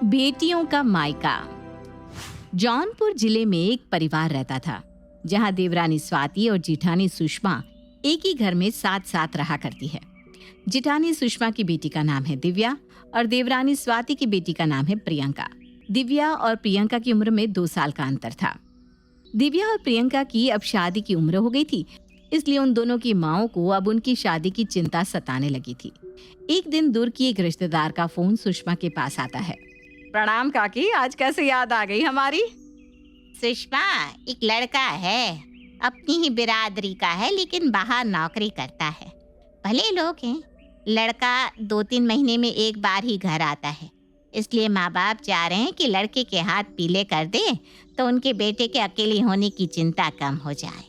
बेटियों का मायका। जौनपुर जिले में एक परिवार रहता था जहां देवरानी स्वाति और जेठानी सुषमा एक ही घर में साथ साथ रहा करती है। जेठानी सुषमा की बेटी का नाम है दिव्या और देवरानी स्वाति की बेटी का नाम है प्रियंका। दिव्या और प्रियंका की उम्र में 2 साल का अंतर था। दिव्या और प्रियंका की अब शादी की उम्र हो गई थी, इसलिए उन दोनों की माओं को अब उनकी शादी की चिंता सताने लगी थी। एक दिन दूर की एक रिश्तेदार का फोन सुषमा के पास आता है। प्रणाम काकी, आज कैसे याद आ गई हमारी? सुषमा, एक लड़का है, अपनी ही बिरादरी का है, लेकिन बाहर नौकरी करता है। भले लोग हैं। लड़का 2-3 महीने में एक बार ही घर आता है, इसलिए माँ बाप चाह रहे हैं कि लड़के के हाथ पीले कर दे तो उनके बेटे के अकेले होने की चिंता कम हो जाए।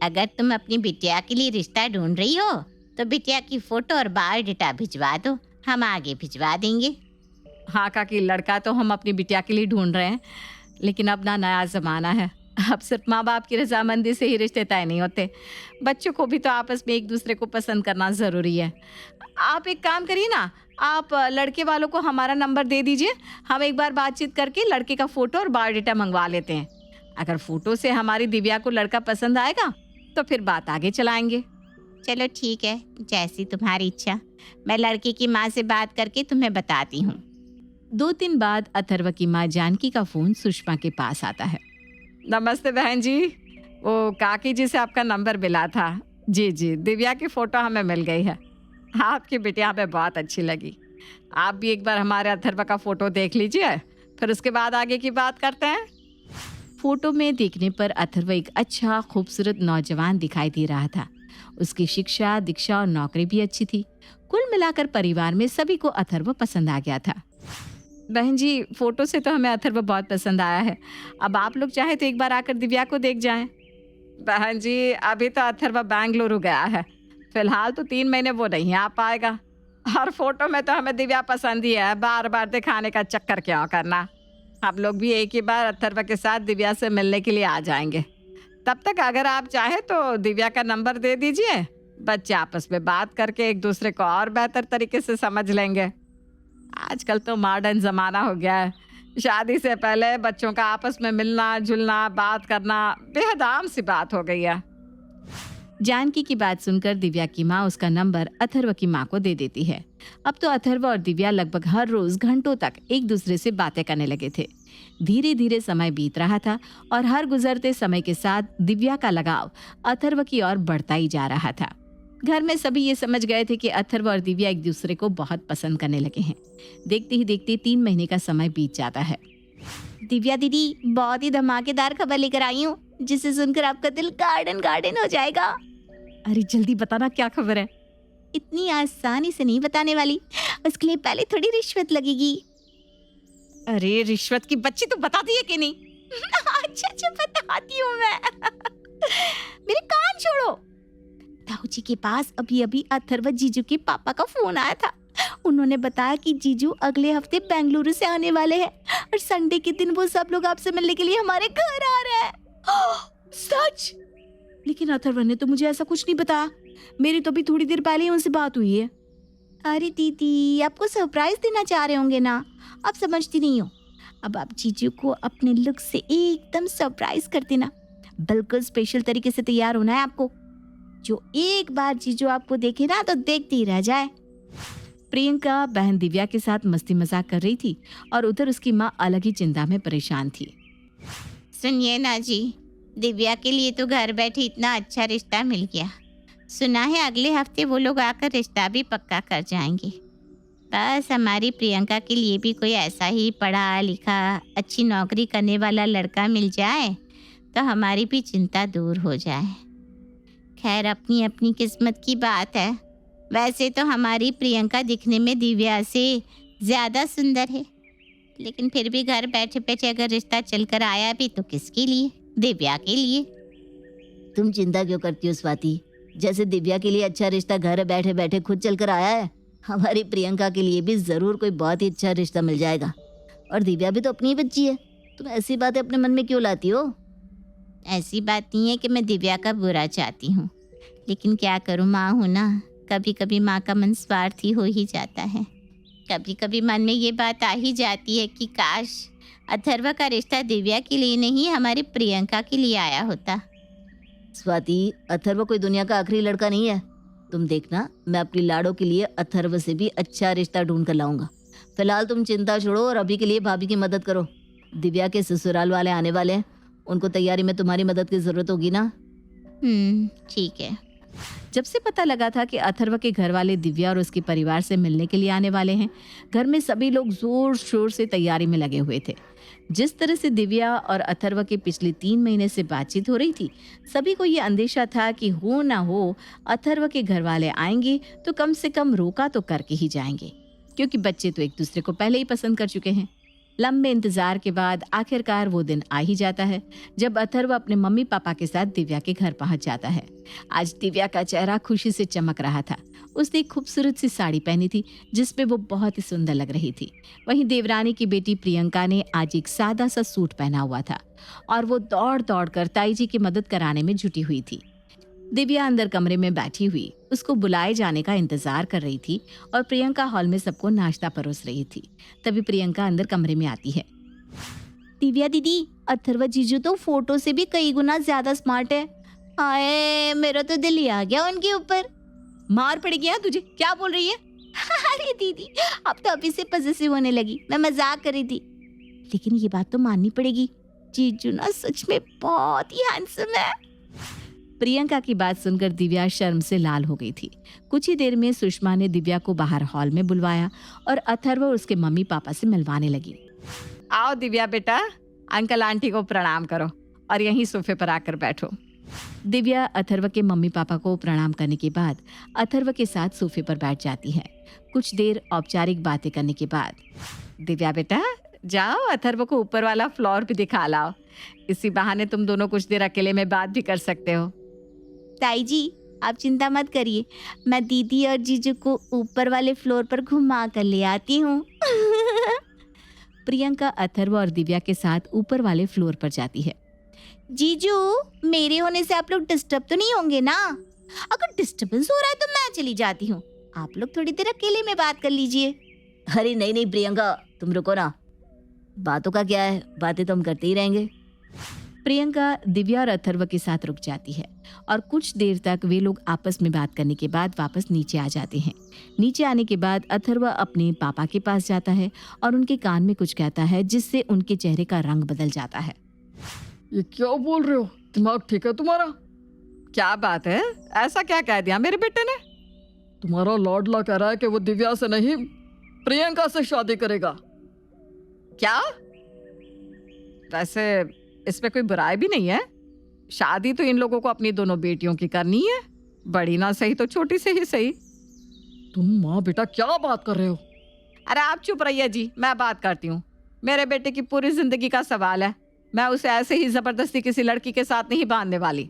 अगर तुम अपनी बिटिया के लिए रिश्ता ढूंढ रही हो तो बिटिया की फोटो और बायोडाटा भिजवा दो, हम आगे भिजवा देंगे। हाँ काकी, लड़का तो हम अपनी बिटिया के लिए ढूंढ रहे हैं, लेकिन अब ना नया जमाना है। अब सिर्फ माँ बाप की रजामंदी से ही रिश्ते तय नहीं होते, बच्चों को भी तो आपस में एक दूसरे को पसंद करना ज़रूरी है। आप एक काम करिए ना, आप लड़के वालों को हमारा नंबर दे दीजिए, हम एक बार बातचीत करके लड़के का फ़ोटो और बायोडाटा मंगवा लेते हैं। अगर फ़ोटो से हमारी दिव्या को लड़का पसंद आएगा तो फिर बात आगे चलाएंगे। चलो ठीक है, जैसी तुम्हारी इच्छा। मैं लड़के की माँ से बात करके तुम्हें बताती हूँ। 2 दिन बाद अथर्व की माँ जानकी का फ़ोन सुषमा के पास आता है। नमस्ते बहन जी, वो काकी जी से आपका नंबर मिला था। जी, दिव्या की फ़ोटो हमें मिल गई है। आपकी बिटिया हमें बहुत अच्छी लगी। आप भी एक बार हमारे अथर्व का फ़ोटो देख लीजिए, फिर उसके बाद आगे की बात करते हैं। फ़ोटो में देखने पर अथर्व एक अच्छा खूबसूरत नौजवान दिखाई दे रहा था। उसकी शिक्षा, दीक्षा और नौकरी भी अच्छी थी। कुल मिलाकर परिवार में सभी को अथर्व पसंद आ गया था। बहन जी, फोटो से तो हमें अथर्व बहुत पसंद आया है। अब आप लोग चाहे तो एक बार आकर दिव्या को देख जाएं। बहन जी, अभी तो अथर्व बेंगलुरु गया है, फिलहाल तो 3 महीने वो नहीं आ पाएगा। और फोटो में तो हमें दिव्या पसंद ही है, बार बार दिखाने का चक्कर क्यों करना। हम लोग भी एक ही बार अथर्व के साथ दिव्या से मिलने के लिए आ जाएंगे। तब तक अगर आप चाहे तो दिव्या का नंबर दे दीजिए, बच्चे आपस में बात करके एक दूसरे को और बेहतर तरीके से समझ लेंगे। आजकल तो मॉडर्न ज़माना हो गया है, शादी से पहले बच्चों का आपस में मिलना जुलना, बात करना बेहद आम सी बात हो गई है। जानकी की बात सुनकर दिव्या की माँ उसका नंबर अथर्व की माँ को दे देती है। अब तो अथर्व और दिव्या लगभग हर रोज घंटों तक एक दूसरे से बातें करने लगे थे। धीरे धीरे समय बीत रहा था और हर गुजरते समय के साथ दिव्या का लगाव अथर्व की ओर बढ़ता ही जा रहा था। घर में सभी ये समझ गए थे कि अथर्व और दिव्या एक दूसरे को बहुत पसंद करने लगे हैं। देखते ही देखते 3 महीने का समय बीत जाता है। दिव्या दीदी, बहुत ही धमाकेदार खबर लेकर आई हूँ, जिसे सुनकर आपका दिल गार्डन गार्डन हो जाएगा। अरे जल्दी बताना, क्या खबर है? इतनी आसानी से नहीं बताने वाली, उसके लिए पहले थोड़ी रिश्वत लगेगी। अरे रिश्वत की बच्ची, तो बता दिए कि नहीं? अच्छा बताती हूँ मैं। मेरे कान छोड़ो। ताऊ जी के पास अभी अभी अथर्व जीजू के पापा का फोन आया था। उन्होंने बताया कि जीजू अगले हफ्ते बेंगलुरु से आने वाले हैं और संडे के दिन वो सब लोग आपसे मिलने के लिए हमारे घर आ रहे हैं। सच? लेकिन अथर्व ने तो मुझे ऐसा कुछ नहीं बताया। मेरी तो अभी थोड़ी देर पहले ही उनसे बात हुई है। अरे दीदी, आपको सरप्राइज देना चाह रहे होंगे ना, आप समझती नहीं हो। अब आप जीजू को अपने लुक से एकदम सरप्राइज कर देना। बिल्कुल स्पेशल तरीके से तैयार होना है आपको, जो एक बार जीजू आपको देखे ना तो देखते ही रह जाए। प्रियंका बहन दिव्या के साथ मस्ती मजाक कर रही थी और उधर उसकी माँ अलग ही चिंता में परेशान थी। सुनिए ना जी, दिव्या के लिए तो घर बैठे इतना अच्छा रिश्ता मिल गया। सुना है अगले हफ्ते वो लोग आकर रिश्ता भी पक्का कर जाएंगे। बस हमारी प्रियंका के लिए भी कोई ऐसा ही पढ़ा लिखा, अच्छी नौकरी करने वाला लड़का मिल जाए तो हमारी भी चिंता दूर हो जाए। खैर, अपनी अपनी किस्मत की बात है। वैसे तो हमारी प्रियंका दिखने में दिव्या से ज़्यादा सुंदर है, लेकिन फिर भी घर बैठे बैठे अगर रिश्ता चलकर आया भी तो किसके लिए? दिव्या के लिए। तुम चिंता क्यों करती हो स्वाति? जैसे दिव्या के लिए अच्छा रिश्ता घर बैठे बैठे खुद चलकर आया है, हमारी प्रियंका के लिए भी जरूर कोई बहुत ही अच्छा रिश्ता मिल जाएगा। और दिव्या भी तो अपनी ही बच्ची है, तुम ऐसी बातें अपने मन में क्यों लाती हो? ऐसी बात नहीं है कि मैं दिव्या का बुरा चाहती हूँ, लेकिन क्या करूँ, माँ हूँ ना, कभी कभी माँ का मन स्वार्थी हो ही जाता है। कभी कभी मन में ये बात आ ही जाती है कि काश अथर्व का रिश्ता दिव्या के लिए नहीं, हमारी प्रियंका के लिए आया होता। स्वाति, अथर्व कोई दुनिया का आखिरी लड़का नहीं है। तुम देखना, मैं अपनी लाड़ो के लिए अथर्व से भी अच्छा रिश्ता ढूंढ कर लाऊंगा। फिलहाल तुम चिंता छोड़ो और अभी के लिए भाभी की मदद करो। दिव्या के ससुराल वाले आने वाले हैं, उनको तैयारी में तुम्हारी मदद की जरूरत होगी ना। ठीक है। जब से पता लगा था कि अथर्व के घर वाले दिव्या और उसके परिवार से मिलने के लिए आने वाले हैं, घर में सभी लोग जोर शोर से तैयारी में लगे हुए थे। जिस तरह से दिव्या और अथर्व की पिछले 3 महीने से बातचीत हो रही थी, सभी को ये अंदेशा था कि हो ना हो अथर्व के घर वाले आएंगे तो कम से कम रोका तो करके ही जाएंगे, क्योंकि बच्चे तो एक दूसरे को पहले ही पसंद कर चुके हैं। लंबे इंतजार के बाद आखिरकार वो दिन आ ही जाता है जब अथर्व अपने मम्मी पापा के साथ दिव्या के घर पहुंच जाता है। आज दिव्या का चेहरा खुशी से चमक रहा था। उसने एक खूबसूरत सी साड़ी पहनी थी जिसपे वो बहुत ही सुंदर लग रही थी। वहीं देवरानी की बेटी प्रियंका ने आज एक सादा सा सूट पहना हुआ था और वो दौड़ दौड़ कर ताई जी की मदद कराने में जुटी हुई थी। दिव्या अंदर कमरे में बैठी हुई उसको बुलाए जाने का इंतजार कर रही थी और प्रियंका हॉल में सबको नाश्ता परोस रही थी। तभी प्रियंका अंदर कमरे में आती है। दिव्या दीदी, अथर्व जीजू तो फोटो से भी कई गुना ज्यादा स्मार्ट है। हाय, मेरा तो दिल ही आ गया उनके ऊपर। मार पड़ेगी यार तुझे, क्या बोल रही है? अरे दीदी, अब तो अभी से पॉसेसिव होने लगी। मैं मजाक कर रही थी, लेकिन ये बात तो माननी पड़ेगी, जीजू ना सच में बहुत ही हैंडसम है। प्रियंका की बात सुनकर दिव्या शर्म से लाल हो गई थी। कुछ ही देर में सुषमा ने दिव्या को बाहर हॉल में बुलवाया और अथर्व और उसके मम्मी पापा से मिलवाने लगी। आओ दिव्या बेटा, अंकल आंटी को प्रणाम करो और यहीं सोफे पर आकर बैठो। दिव्या अथर्व के मम्मी पापा को प्रणाम करने के बाद अथर्व के साथ सोफे पर बैठ जाती है। कुछ देर औपचारिक बातें करने के बाद, दिव्या बेटा जाओ अथर्व को ऊपर वाला फ्लोर भी दिखा लाओ। इसी बहाने तुम दोनों कुछ देर अकेले में बात भी कर सकते हो। ताई जी, आप चिंता मत करिए, मैं दीदी और जीजू को ऊपर वाले फ्लोर पर घुमा कर ले आती हूँ। प्रियंका अथर्व और दिव्या के साथ ऊपर वाले फ्लोर पर जाती है। जीजू, मेरे होने से आप लोग डिस्टर्ब तो नहीं होंगे ना? अगर डिस्टर्बेंस हो रहा है तो मैं चली जाती हूँ, आप लोग थोड़ी देर अकेले में बात कर लीजिए। अरे नहीं नहीं प्रियंका, तुम रुको ना, बातों का क्या है, बातें तो हम करते ही रहेंगे। प्रियंका दिव्या और अथर्व के साथ रुक जाती है और कुछ देर तक वे लोग आपस में बात करने के बाद वापस नीचे आ जाते हैं। नीचे आने के बाद अथर्व अपने पापा के पास जाता है और उनके कान में कुछ कहता है जिससे उनके चेहरे का रंग बदल जाता है। ये क्या बोल रहे हो? दिमाग ठीक है तुम्हारा? क्या बात है, ऐसा क्या कह दिया मेरे बेटे ने? तुम्हारा लाडला कह रहा है कि वो दिव्या से नहीं प्रियंका से शादी करेगा। क्या? वैसे इसमें कोई बुराई भी नहीं है। शादी तो इन लोगों को अपनी दोनों बेटियों की करनी है, बड़ी ना सही तो छोटी से ही सही। तुम माँ बेटा क्या बात कर रहे हो? अरे आप चुप रहिए जी, मैं बात करती हूँ। मेरे बेटे की पूरी जिंदगी का सवाल है, मैं उसे ऐसे ही जबरदस्ती किसी लड़की के साथ नहीं बांधने वाली।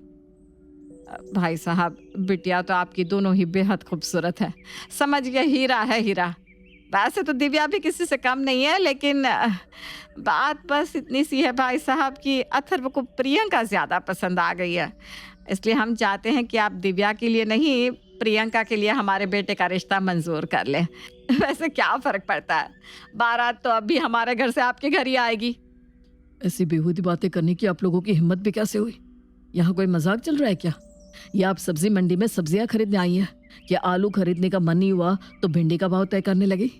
भाई साहब, बिटिया तो आपकी दोनों ही बेहद खूबसूरत है, समझिए हीरा है हीरा। वैसे तो दिव्या भी किसी से कम नहीं है, लेकिन बात बस इतनी सी है भाई साहब कि अथर्व को प्रियंका ज्यादा पसंद आ गई है। इसलिए हम चाहते हैं कि आप दिव्या के लिए नहीं, प्रियंका के लिए हमारे बेटे का रिश्ता मंजूर कर लें। वैसे क्या फर्क पड़ता है, बारात तो अब भी हमारे घर से आपके घर ही आएगी। ऐसी बेहूदी बातें करने की आप लोगों की हिम्मत भी कैसे हुई? यहाँ कोई मजाक चल रहा है क्या? या आप सब्जी मंडी में सब्जियां खरीदने आई हैं? क्या आलू खरीदने का मन नहीं हुआ तो भिंडी का भाव तय करने लगी?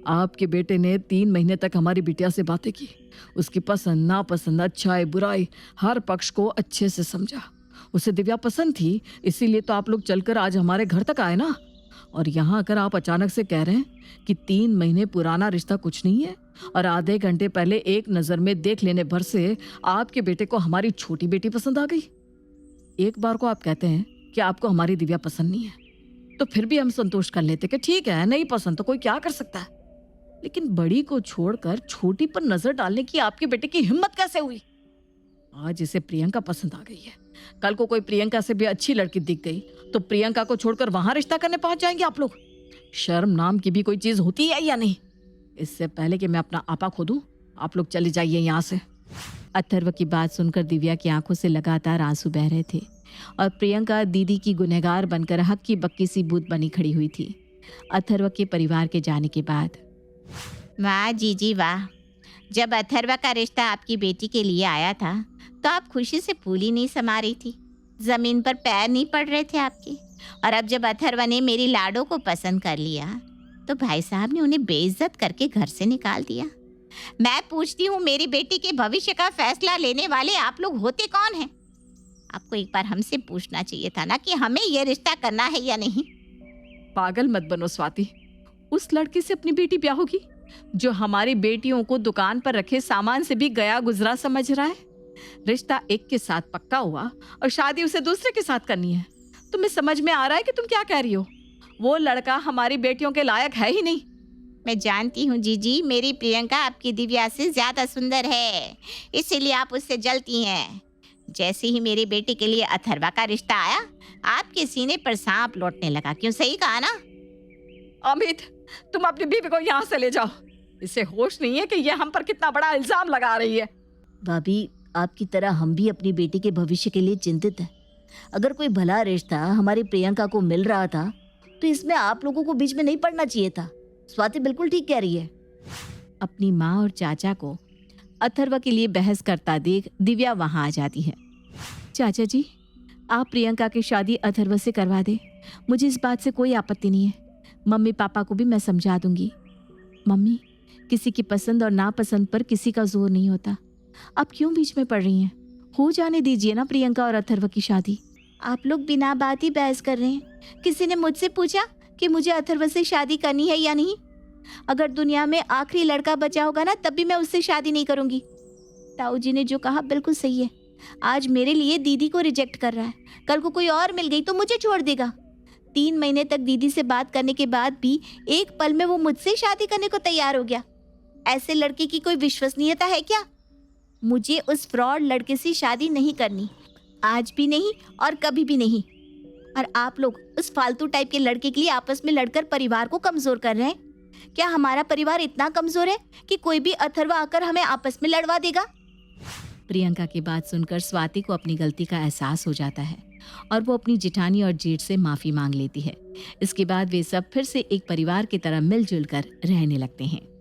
आपके बेटे ने 3 महीने तक हमारी बिटिया से बातें की, उसकी पसंद नापसंद, अच्छाई बुराई, हर पक्ष को अच्छे से समझा। उसे दिव्या पसंद थी, इसीलिए तो आप लोग चलकर आज हमारे घर तक आए ना। और यहाँ आकर आप अचानक से कह रहे हैं कि 3 महीने पुराना रिश्ता कुछ नहीं है और आधे घंटे पहले एक नजर में देख लेने भर से आपके बेटे को हमारी छोटी बेटी पसंद आ गई। एक बार को आप कहते हैं कि आपको हमारी दिव्या पसंद नहीं है, तो फिर भी हम संतोष कर लेते कि ठीक है, नहीं पसंद तो कोई क्या कर सकता है। लेकिन बड़ी को छोड़कर छोटी पर नजर डालने की आपके बेटे की हिम्मत कैसे हुई? आज इसे प्रियंका पसंद आ गई है, कल को कोई प्रियंका से भी अच्छी लड़की दिख गई तो प्रियंका को छोड़कर वहां रिश्ता करने पहुंच जाएंगे आप लोग। शर्म नाम की भी कोई चीज होती है या नहीं? इससे पहले कि मैं अपना आपा खो दूं, आप लोग चले जाइए यहाँ से। अथर्व की बात सुनकर दिव्या की आंखों से लगातार आंसू बह रहे थे और प्रियंका दीदी की गुनहगार बनकर हक्की बक्की सी बूत बनी खड़ी हुई थी। अथर्व के परिवार के जाने के बाद वाह जीजी वाह, जब अथर्वा का रिश्ता आपकी बेटी के लिए आया था तो आप खुशी से फूल ही नहीं समा रही थी, जमीन पर पैर नहीं पड़ रहे थे आपके। और अब जब अथर्वा ने मेरी लाडो को पसंद कर लिया तो भाई साहब ने उन्हें बेइज्जत करके घर से निकाल दिया। मैं पूछती हूँ, मेरी बेटी के भविष्य का फैसला लेने वाले आप लोग होते कौन हैं? आपको एक बार हमसे पूछना चाहिए था ना कि हमें ये रिश्ता करना है या नहीं। पागल मत बनो स्वाति, उस लड़के से अपनी बेटी ब्याह होगी जो हमारी बेटियों को दुकान पर रखे सामान से भी गया गुजरा समझ रहा है। रिश्ता एक के साथ पक्का हुआ और शादी उसे दूसरे के साथ करनी है। तुम्हें समझ में आ रहा है कि तुम क्या कह रही हो? वो लड़का हमारी बेटियों के लायक है ही नहीं। मैं जानती हूँ जीजी, मेरी प्रियंका आपकी दिव्या से ज्यादा सुंदर है, इसीलिए आप उससे जलती हैं। जैसे ही मेरी बेटी के लिए अथर्वा का रिश्ता आया, आपके सीने पर सांप लौटने लगा। क्यों, सही कहा ना? अमित, तुम अपनी बीवी को यहाँ से ले जाओ। इसे होश नहीं है कि ये हम पर कितना बड़ा इल्जाम लगा रही है। भाभी, आपकी तरह हम भी अपनी बेटी के भविष्य के लिए चिंतित हैं। अगर कोई भला रिश्ता हमारी प्रियंका को मिल रहा था तो इसमें आप लोगों को बीच में नहीं पड़ना चाहिए था। स्वाति बिल्कुल ठीक कह रही है। अपनी माँ और चाचा को अथर्वा के लिए बहस करता देख दिव्या वहां आ जाती है। चाचा जी, आप प्रियंका की शादी अथर्वा से करवा दे, मुझे इस बात से कोई आपत्ति नहीं है। मम्मी पापा को भी मैं समझा दूंगी। मम्मी, किसी की पसंद और नापसंद पर किसी का जोर नहीं होता। आप क्यों बीच में पड़ रही हैं? हो जाने दीजिए ना प्रियंका और अथर्वा की शादी। आप लोग बिना बात ही बहस कर रहे हैं। किसी ने मुझसे पूछा कि मुझे अथर्व से शादी करनी है या नहीं? अगर दुनिया में आखिरी लड़का बचा होगा ना, तब भी मैं उससे शादी नहीं करूंगी। ताऊ जी ने जो कहा बिल्कुल सही है। आज मेरे लिए दीदी को रिजेक्ट कर रहा है, कल को कोई और मिल गई तो मुझे छोड़ देगा। 3 महीने तक दीदी से बात करने के बाद भी एक पल में वो मुझसे शादी करने को तैयार हो गया। ऐसे लड़के की कोई विश्वसनीयता है क्या? मुझे उस फ्रॉड लड़के से शादी नहीं करनी, आज भी नहीं और कभी भी नहीं। और आप लोग उस फालतू टाइप के लड़के के लिए आपस में लड़कर परिवार को कमजोर कर रहे हैं। क्या हमारा परिवार इतना कमजोर है कि कोई भी अथर्वा आकर हमें आपस में लड़वा देगा? प्रियंका की बात सुनकर स्वाति को अपनी गलती का एहसास हो जाता है और वो अपनी जिठानी और जेठ से माफी मांग लेती है। इसके बाद वे सब फिर से एक परिवार की तरह मिलजुल कर रहने लगते हैं।